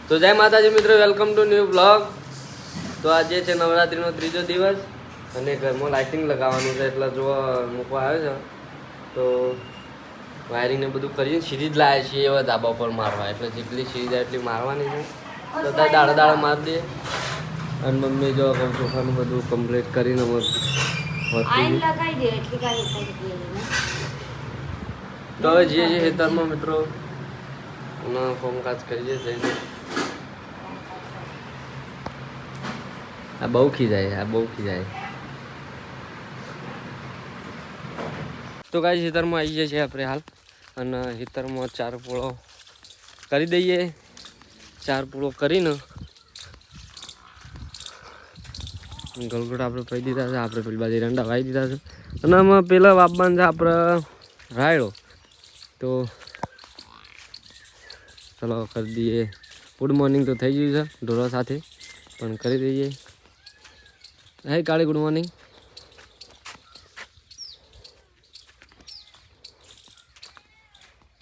તો જય માતાજી મિત્રો, વેલકમ ટુ ન્યૂ બ્લોગ. તો આજે છે નવરાત્રિનો ત્રીજો દિવસ અને ઘરમાં લાઇટિંગ લગાવવાનું છે એટલે જો મૂકવા આવ્યો છે. તો વાયરિંગ ને બધું કરીને સીરીજ લાવ્યા છીએ એવા ધાબા પર મારવા, એટલે જેટલી સીરીજ આવે એટલી મારવાની છે. તો ત્યાં દાડા મારી દઈએ અને મમ્મી જો સોફાનું બધું કમ્પ્લીટ કરીને તો હવે જે ખેતરમાં મિત્રો કામકાજ કરીએ જઈને. આ બહુ ખીજાય. તો કાંઈ ખેતરમાં આવી જાય છે આપણે હાલ, અને ખેતરમાં ચાર પૂળો કરી દઈએ. ચાર પૂળો કરીને ગલગોટ આપણે પી દીધા છે. આપણે પેલી બાજુ રંડા વાવી દીધા છે અને આમાં પેલા વાપવાનું છે આપણે રાયડો. તો ચલો કરી દઈએ. ગુડ મોર્નિંગ તો થઈ ગયું છે ઢોરા સાથે, પણ કરી દઈએ. હે કાળી, ગુડ મોર્નિંગ.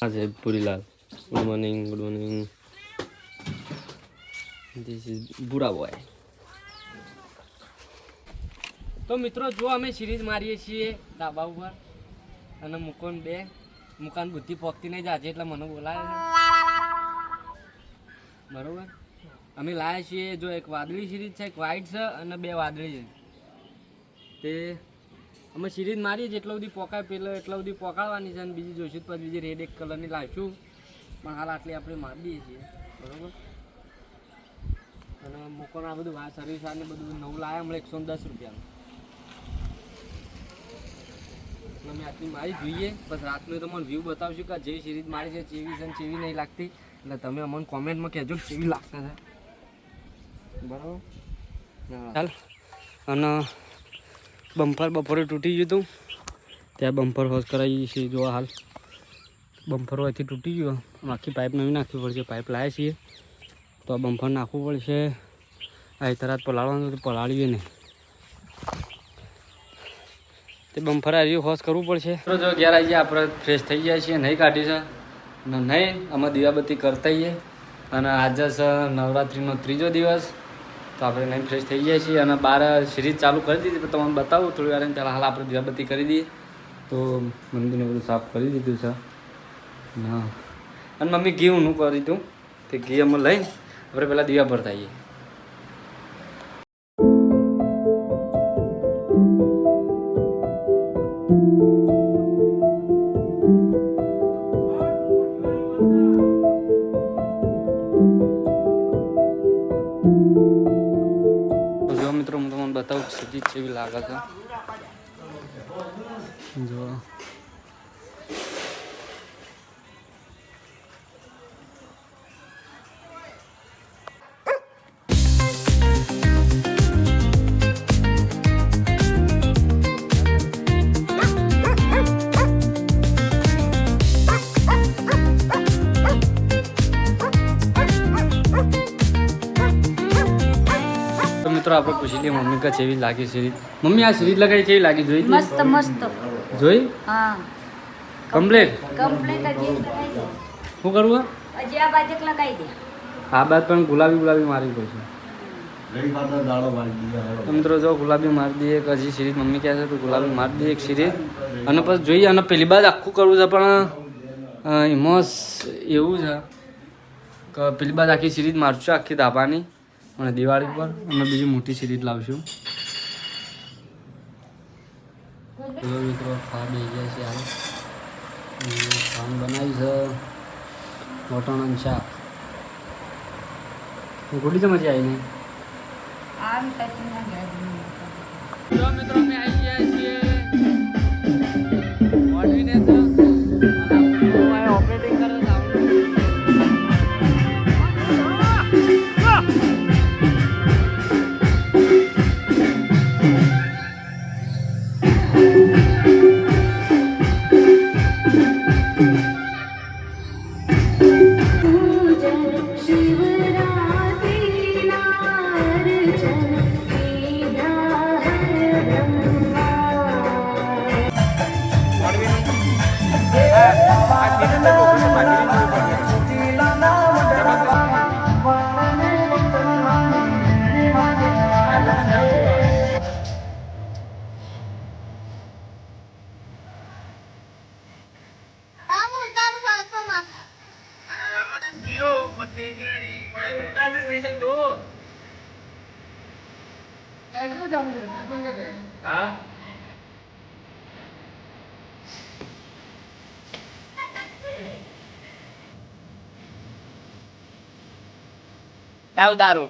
હા છે Purilal, good morning. This is બુરા બોય. તો મિત્રો જો અમે સિરીઝ મારીએ છીએ ધાબા ઉપર અને મુકાન બુદ્ધિ પોકતી નહીં જાજે એટલે મને બોલાવે છે. બરોબર, અમે લાવ્યા છીએ જો એક વાદળી સિરીઝ છે, એક વ્હાઈટ છે અને બે વાદળી છે. તે અમે સિરીઝ મારીએ જેટલા સુધી પોકાય પેલા એટલા સુધી પોકાડવાની છે અને બીજી જોઈશું પછી બીજી રેડ એક કલરની લાવીશું, પણ હાલ આટલી આપણે મારી દઈએ છીએ. બરોબર, અને મૂકોને આ બધું સર્વિસ ને બધું નવું લાવ્યા મળે 110 રૂપિયાનું. અમે આટલી મારી જોઈએ, પછી રાતનું તમને વ્યૂ બતાવશું કે જેવી સિરીઝ મારી છે ચેવી છે ચેવી નહીં લાગતી, એટલે તમે અમને કોમેન્ટમાં કહેજો કે કેવી લાગતા છે. બરાબર, ચાલ. અને બમ્પરે તૂટી ગયું હતું, ત્યાં બમ્પર હોશ કરાવી છીએ. જો હાલ બમ્પર હોયથી તૂટી ગયો, આખી પાઇપ નવી નાખવી પડશે. પાઇપ લાવ્યા છીએ તો આ બમ્પર નાખવું પડશે. આ તરાત પલાળવાનું તો પલાળીએ નહીં, તે બમ્પર આ હોશ કરવું પડશે. જો ઘેર આવીએ આપણે ફ્રેશ થઈ જાય છીએ, નહીં કાઢી છે ને નહીં અમે દીવાબત્તી કરતા હોઈએ. અને આજે છે નવરાત્રિનો ત્રીજો દિવસ, તો આપણે નહીં ફ્રેશ થઈ જાય છીએ અને બહાર સિરીઝ ચાલુ કરી દીધી. તો તમને બતાવું થોડી વાર પહેલાં. હાલ આપણે દીવાબત્તી કરી દઈએ. તો મંદિરને બધું સાફ કરી દીધું છે. હા, અને મમ્મી ઘી ઊનું કરી દીધું, તે ઘી અમે લઈને આપણે પહેલાં દીવા પર થઈએ. જો મિત્રો હું તમને બતાવું સીધી જેવી લાગે છે. જો મિત્રો આપણે પૂછી લઈએ મમ્મી કે કેવી લાગી સિરીઝ. મમ્મી આ સિરીઝ લગાવી કેવી લાગી? જોઈ મસ્ત જોઈ? હા, કમ્પ્લીટ હજી શું કરવું? આ બાજુ લગાવી દે. આ બાદ પણ ગુલાબી મારવી પડશે. મિત્રો જો ગુલાબી મારી દઈએ કે હજી સિરીઝ મમ્મી કહે છે તો ગુલાબી મારી દઈએ એક સિરીઝ, અને પછી જોઈએ. અને પેલી બાદ આખું કરવું છે, પણ એમાં એવું છે કે પેલી બાદ આખી સિરીઝ મારશું આખી ધાબાની અને દિવાળી પર, અને બીજી મોટી સિરીઝ લાવશું. મિત્રો ખાવા બેસી ગયા છે. હાલ ખાવાનું બનાવી છે વટાણાનું શાક. ગોડી તો મજા આવી નહીં. મિત્રો અમે આવી ગયા છીએ ઓર્ડિનેટર ઓપરેટિંગ કરે હા આવ તારું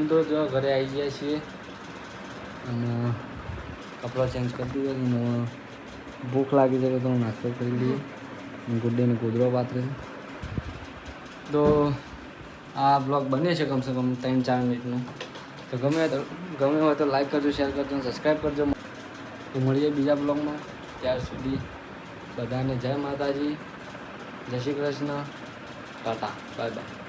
તો જો ઘરે આવી ગયા છીએ અને કપડાં ચેન્જ કરી દીધો અને ભૂખ લાગી છે તો હું નાસ્તો કરી લઈએ ગુડ્ડેને કૂદરો પાથરે છે તો આ બ્લોગ બને છે કમસે કમ 3-4 મિનિટનો તો ગમે હોય તો લાઈક કરજો શેર કરજો અને સબસ્ક્રાઈબ કરજો તો મળીએ બીજા બ્લોગમાં ત્યાર સુધી બધાને જય માતાજી જય શ્રી કૃષ્ણ ટાટા બાય બાય